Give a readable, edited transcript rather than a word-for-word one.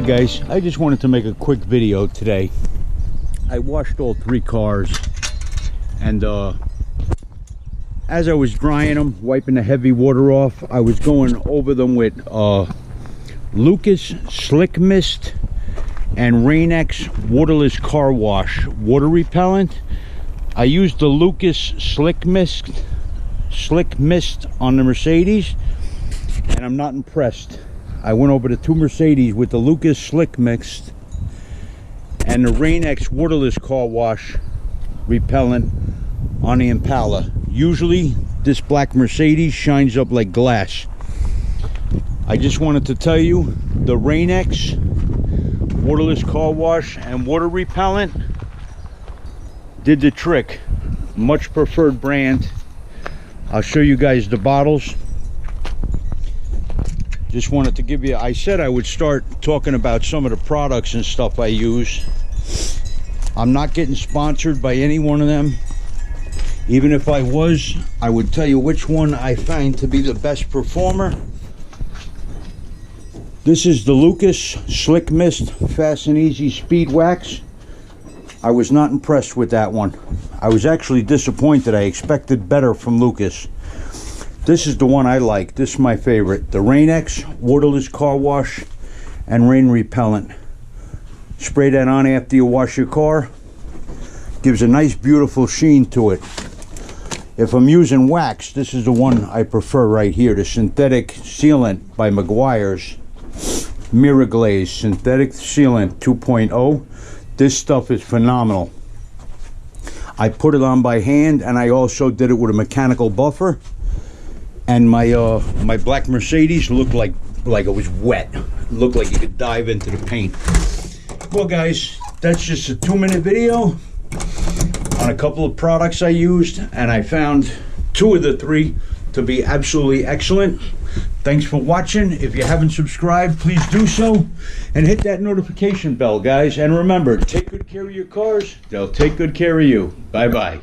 guys, I just wanted to make a quick video today. I washed all 3 cars, and as I was drying them, wiping the heavy water off, I was going over them with Lucas Slick Mist and Rain-X waterless car wash water repellent. I used the Lucas Slick Mist on the Mercedes, and I'm not impressed. I went over the 2 Mercedes with the Lucas Slick Mist and the Rain-X waterless car wash repellent on the Impala. Usually this black Mercedes shines up like glass. I just wanted to tell you, the Rain-X waterless car wash and water repellent did the trick. Much preferred brand. I'll show you guys the bottles. Just wanted to give you, I said I would start talking about some of the products and stuff I use. I'm not getting sponsored by any one of them. Even if I was, I would tell you which one I find to be the best performer. This is the Lucas Slick Mist Fast and Easy Speed Wax. I was not impressed with that one. I was actually disappointed. I expected better from Lucas. This is the one I like. This is my favorite. The Rain-X waterless car wash and rain repellent. Spray that on after you wash your car. Gives a nice beautiful sheen to it. If I'm using wax, this is the one I prefer right here. The synthetic sealant by Meguiar's. Mirror Glaze synthetic sealant 2.0. This stuff is phenomenal. I put it on by hand, and I also did it with a mechanical buffer, and my my black Mercedes looked like it was wet. It looked like you could dive into the paint. Well guys, that's just a 2-minute video on a couple of products I used, and I found 2 of the 3 to be absolutely excellent. Thanks for watching. If you haven't subscribed, please do so, and hit that notification bell, guys. And remember, take good care of your cars. They'll take good care of you. Bye-bye.